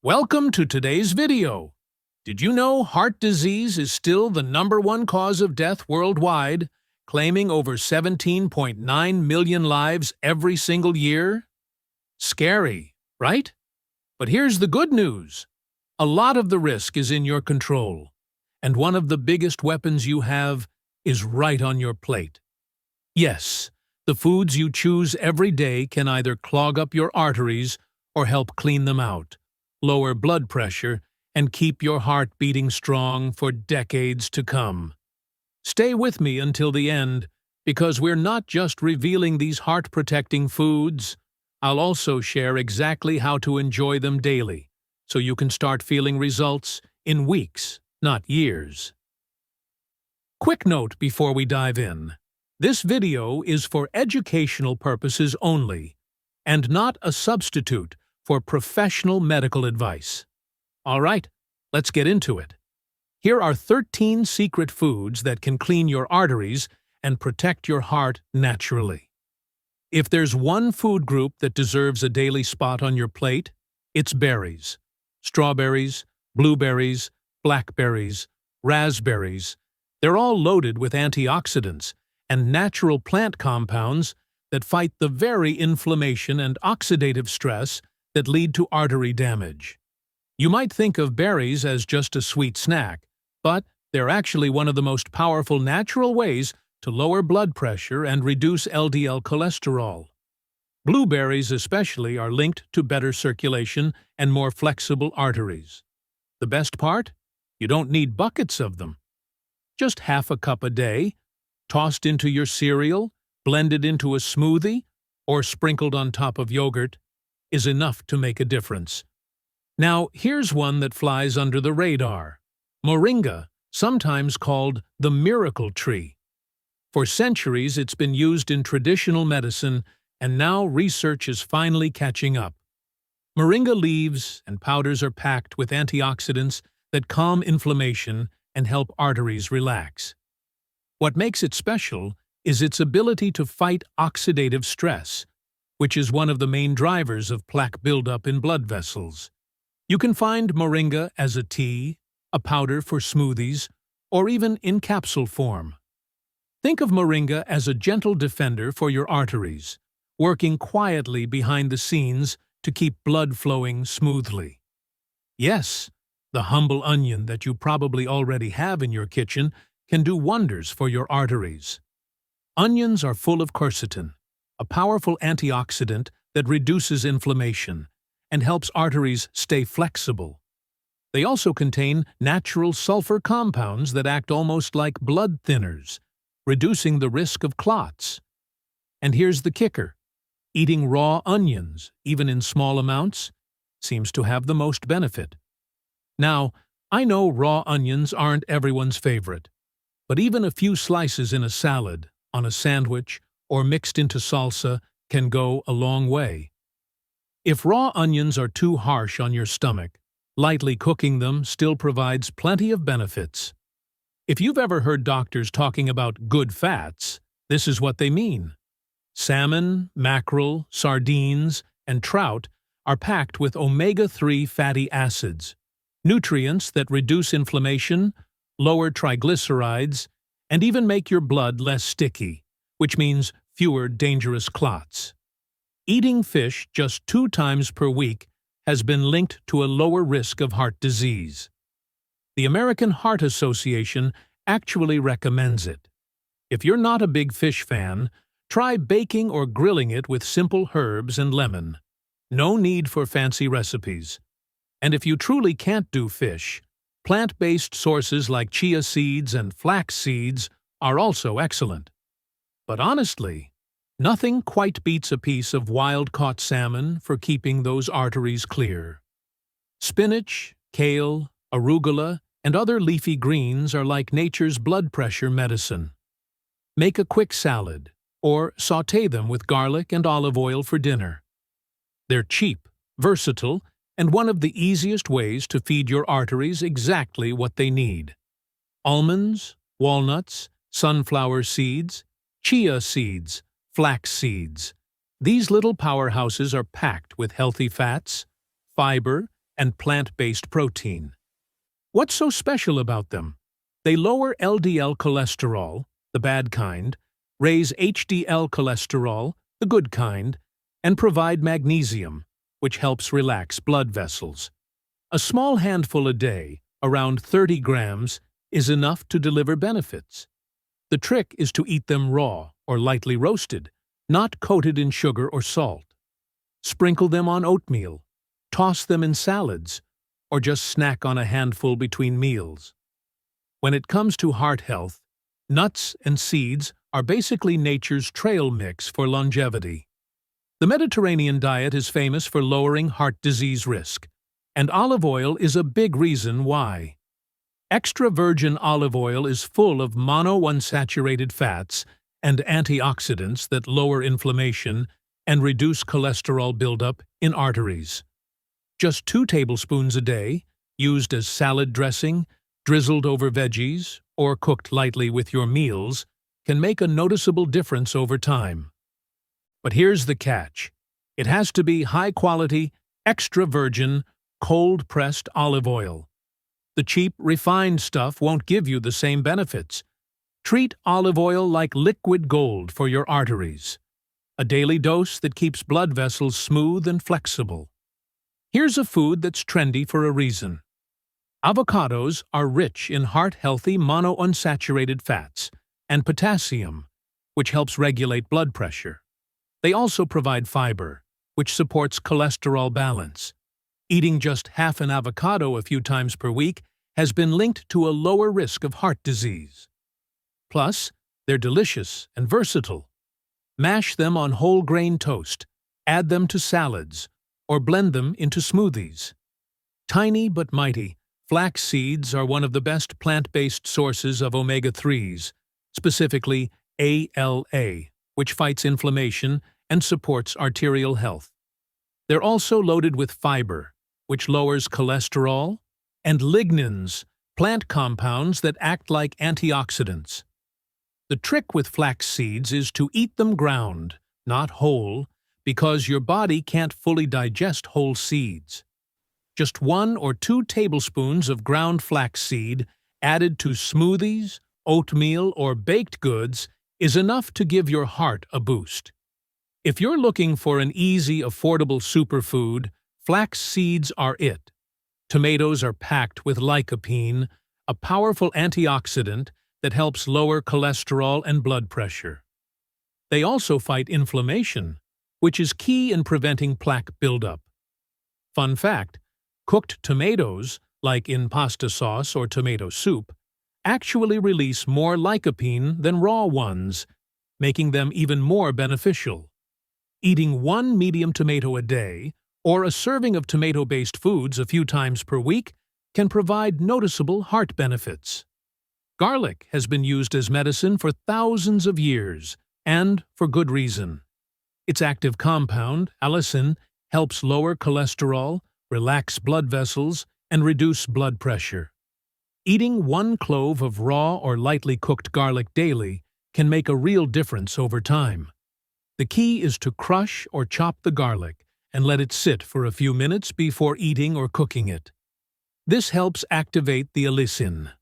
Welcome to today's video. Did you know heart disease is still the #1 cause of death worldwide, claiming over 17.9 million lives every single year? Scary, right? But here's the good news. A lot of the risk is in your control, and one of the biggest weapons you have is right on your plate. Yes, the foods you choose every day can either clog up your arteries or help clean them out, lower blood pressure, and keep your heart beating strong for decades to come. Stay with me until the end, because we're not just revealing these heart-protecting foods. I'll also share exactly how to enjoy them daily, so you can start feeling results in weeks, not years. Quick note before we dive in. This video is for educational purposes only, and not a substitute for professional medical advice. All right, let's get into it. Here are 13 secret foods that can clean your arteries and protect your heart naturally. If there's one food group that deserves a daily spot on your plate, it's berries. Strawberries, blueberries, blackberries, raspberries. They're all loaded with antioxidants and natural plant compounds that fight the very inflammation and oxidative stress that lead to artery damage. You might think of berries as just a sweet snack, but they're actually one of the most powerful natural ways to lower blood pressure and reduce LDL cholesterol. Blueberries especially are linked to better circulation and more flexible arteries. The best part? You don't need buckets of them. Just half a cup a day, tossed into your cereal, blended into a smoothie, or sprinkled on top of yogurt, is enough to make a difference. Now, here's one that flies under the radar. Moringa, sometimes called the miracle tree. For centuries, it's been used in traditional medicine, and now research is finally catching up. Moringa leaves and powders are packed with antioxidants that calm inflammation and help arteries relax. What makes it special is its ability to fight oxidative stress, which is one of the main drivers of plaque buildup in blood vessels. You can find moringa as a tea, a powder for smoothies, or even in capsule form. Think of moringa as a gentle defender for your arteries, working quietly behind the scenes to keep blood flowing smoothly. Yes, the humble onion that you probably already have in your kitchen can do wonders for your arteries. Onions are full of quercetin, a powerful antioxidant that reduces inflammation and helps arteries stay flexible. They also contain natural sulfur compounds that act almost like blood thinners, reducing the risk of clots. And here's the kicker. Eating raw onions, even in small amounts, seems to have the most benefit. Now, I know raw onions aren't everyone's favorite, but even a few slices in a salad, on a sandwich, or mixed into salsa can go a long way. If raw onions are too harsh on your stomach, lightly cooking them still provides plenty of benefits. If you've ever heard doctors talking about good fats, this is what they mean. Salmon, mackerel, sardines, and trout are packed with omega-3 fatty acids, nutrients that reduce inflammation, lower triglycerides, and even make your blood less sticky, which means fewer dangerous clots. Eating fish just 2 times per week has been linked to a lower risk of heart disease. The American Heart Association actually recommends it. If you're not a big fish fan, try baking or grilling it with simple herbs and lemon. No need for fancy recipes. And if you truly can't do fish, plant-based sources like chia seeds and flax seeds are also excellent. But honestly, nothing quite beats a piece of wild-caught salmon for keeping those arteries clear. Spinach, kale, arugula, and other leafy greens are like nature's blood pressure medicine. Make a quick salad, or sauté them with garlic and olive oil for dinner. They're cheap, versatile, and one of the easiest ways to feed your arteries exactly what they need. Almonds, walnuts, sunflower seeds, chia seeds, flax seeds. These little powerhouses are packed with healthy fats, fiber, and plant-based protein. What's so special about them? They lower LDL cholesterol, the bad kind, raise HDL cholesterol, the good kind, and provide magnesium, which helps relax blood vessels. A small handful a day, around 30 grams, is enough to deliver benefits. The trick is to eat them raw or lightly roasted, not coated in sugar or salt. Sprinkle them on oatmeal, toss them in salads, or just snack on a handful between meals. When it comes to heart health, nuts and seeds are basically nature's trail mix for longevity. The Mediterranean diet is famous for lowering heart disease risk, and olive oil is a big reason why. Extra virgin olive oil is full of monounsaturated fats and antioxidants that lower inflammation and reduce cholesterol buildup in arteries. Just 2 tablespoons a day, used as salad dressing, drizzled over veggies, or cooked lightly with your meals, can make a noticeable difference over time. But here's the catch. It has to be high-quality, extra virgin, cold-pressed olive oil. The cheap, refined stuff won't give you the same benefits. Treat olive oil like liquid gold for your arteries. A daily dose that keeps blood vessels smooth and flexible. Here's a food that's trendy for a reason. Avocados are rich in heart-healthy monounsaturated fats and potassium, which helps regulate blood pressure. They also provide fiber, which supports cholesterol balance. Eating just half an avocado a few times per week has been linked to a lower risk of heart disease. Plus, they're delicious and versatile. Mash them on whole grain toast, add them to salads, or blend them into smoothies. Tiny but mighty, flax seeds are one of the best plant-based sources of omega-3s, specifically ALA, which fights inflammation and supports arterial health. They're also loaded with fiber, which lowers cholesterol, and lignans, plant compounds that act like antioxidants. The trick with flax seeds is to eat them ground, not whole, because your body can't fully digest whole seeds. Just 1 or 2 tablespoons of ground flaxseed added to smoothies, oatmeal, or baked goods is enough to give your heart a boost. If you're looking for an easy, affordable superfood, flax seeds are it. Tomatoes are packed with lycopene, a powerful antioxidant that helps lower cholesterol and blood pressure. They also fight inflammation, which is key in preventing plaque buildup. Fun fact, cooked tomatoes, like in pasta sauce or tomato soup, actually release more lycopene than raw ones, making them even more beneficial. Eating 1 medium tomato a day, or a serving of tomato-based foods a few times per week, can provide noticeable heart benefits. Garlic has been used as medicine for thousands of years, and for good reason. Its active compound, allicin, helps lower cholesterol, relax blood vessels, and reduce blood pressure. Eating 1 clove of raw or lightly cooked garlic daily can make a real difference over time. The key is to crush or chop the garlic and let it sit for a few minutes before eating or cooking it. This helps activate the allicin.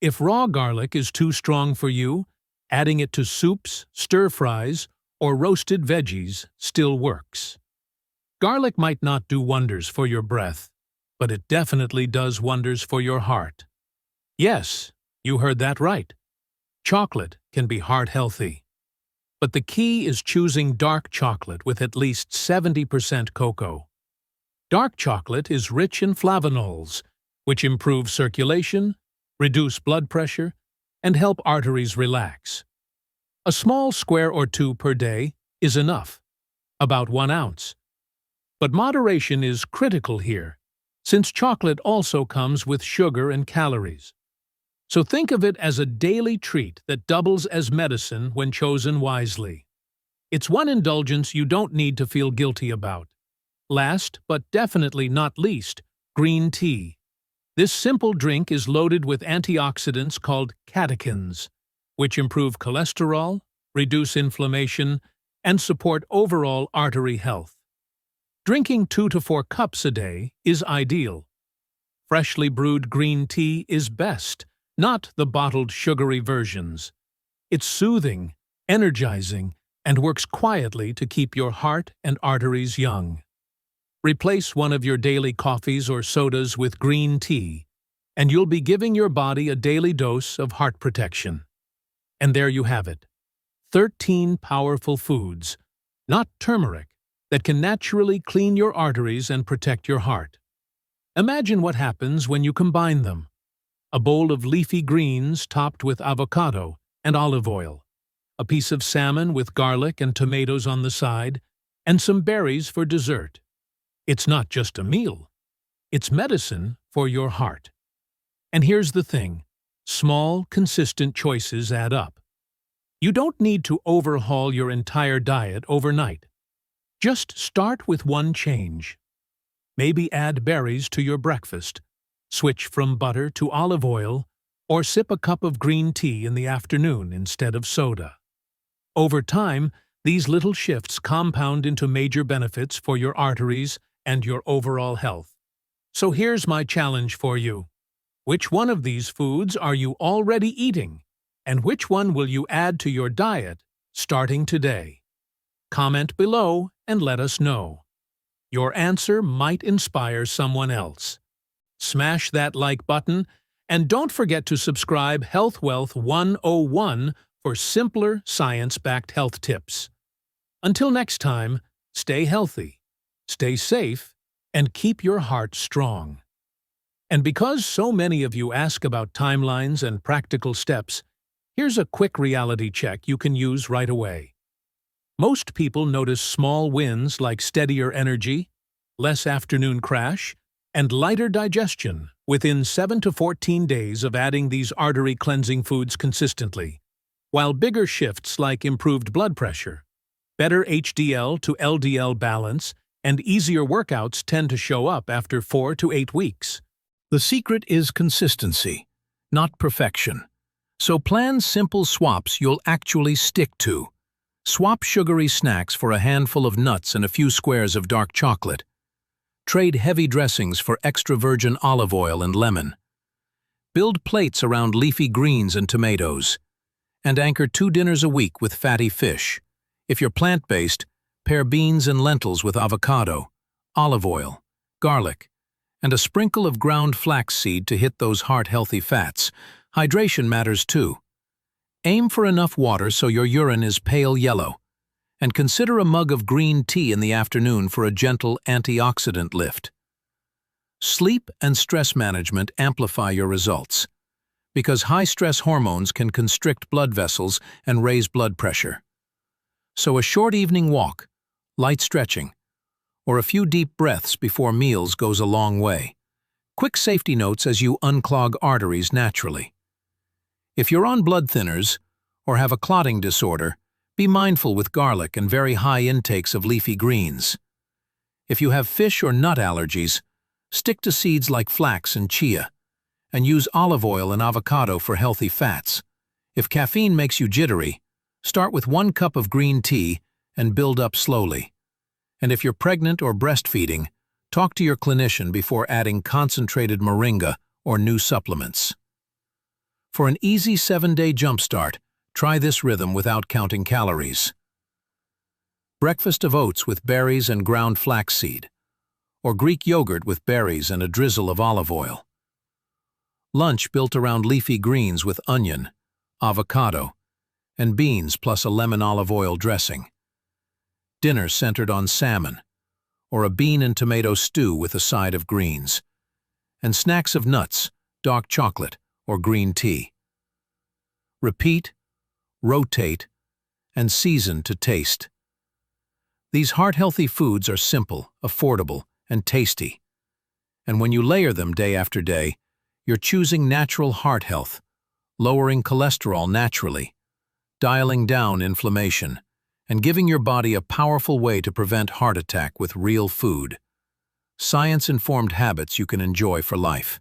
If raw garlic is too strong for you, adding it to soups, stir-fries, or roasted veggies still works. Garlic might not do wonders for your breath, but it definitely does wonders for your heart. Yes, you heard that right. Chocolate can be heart-healthy. But the key is choosing dark chocolate with at least 70% cocoa. Dark chocolate is rich in flavonols, which improve circulation, reduce blood pressure, and help arteries relax. A small square or 2 per day is enough, about 1 ounce. But moderation is critical here, since chocolate also comes with sugar and calories. So think of it as a daily treat that doubles as medicine when chosen wisely. It's one indulgence you don't need to feel guilty about. Last, but definitely not least, green tea. This simple drink is loaded with antioxidants called catechins, which improve cholesterol, reduce inflammation, and support overall artery health. Drinking 2 to 4 cups a day is ideal. Freshly brewed green tea is best, not the bottled sugary versions. It's soothing, energizing, and works quietly to keep your heart and arteries young. Replace one of your daily coffees or sodas with green tea, and you'll be giving your body a daily dose of heart protection. And there you have it. 13 powerful foods, not turmeric, that can naturally clean your arteries and protect your heart. Imagine what happens when you combine them. A bowl of leafy greens topped with avocado and olive oil, a piece of salmon with garlic and tomatoes on the side, and some berries for dessert. It's not just a meal. It's medicine for your heart. And here's the thing. Small, consistent choices add up. You don't need to overhaul your entire diet overnight. Just start with one change. Maybe add berries to your breakfast, switch from butter to olive oil, or sip a cup of green tea in the afternoon instead of soda. Over time, these little shifts compound into major benefits for your arteries and your overall health. So here's my challenge for you. Which one of these foods are you already eating? And which one will you add to your diet starting today? Comment below and let us know. Your answer might inspire someone else. Smash that like button, and don't forget to subscribe Health Wealth 101 for simpler, science-backed health tips. Until next time, stay healthy, stay safe, and keep your heart strong. And because so many of you ask about timelines and practical steps, here's a quick reality check you can use right away. Most people notice small wins like steadier energy, less afternoon crash, and lighter digestion within 7 to 14 days of adding these artery-cleansing foods consistently, while bigger shifts like improved blood pressure, better HDL to LDL balance, and easier workouts tend to show up after 4 to 8 weeks. The secret is consistency, not perfection. So plan simple swaps you'll actually stick to. Swap sugary snacks for a handful of nuts and a few squares of dark chocolate. Trade heavy dressings for extra virgin olive oil and lemon. Build plates around leafy greens and tomatoes. And anchor 2 dinners a week with fatty fish. If you're plant-based, pair beans and lentils with avocado, olive oil, garlic, and a sprinkle of ground flaxseed to hit those heart-healthy fats. Hydration matters too. Aim for enough water so your urine is pale yellow, and consider a mug of green tea in the afternoon for a gentle antioxidant lift. Sleep and stress management amplify your results, because high-stress hormones can constrict blood vessels and raise blood pressure. So a short evening walk, light stretching, or a few deep breaths before meals goes a long way. Quick safety notes as you unclog arteries naturally. If you're on blood thinners or have a clotting disorder, be mindful with garlic and very high intakes of leafy greens. If you have fish or nut allergies, stick to seeds like flax and chia, and use olive oil and avocado for healthy fats. If caffeine makes you jittery, start with 1 cup of green tea and build up slowly. And if you're pregnant or breastfeeding, talk to your clinician before adding concentrated moringa or new supplements. For an easy 7-day jumpstart, try this rhythm without counting calories. Breakfast of oats with berries and ground flaxseed, or Greek yogurt with berries and a drizzle of olive oil. Lunch built around leafy greens with onion, avocado, and beans plus a lemon olive oil dressing. Dinner centered on salmon, or a bean and tomato stew with a side of greens. And snacks of nuts, dark chocolate, or green tea. Repeat, rotate, and season to taste. These heart-healthy foods are simple, affordable, and tasty. And when you layer them day after day, you're choosing natural heart health, lowering cholesterol naturally, dialing down inflammation, and giving your body a powerful way to prevent heart attack with real food. Science-informed habits you can enjoy for life.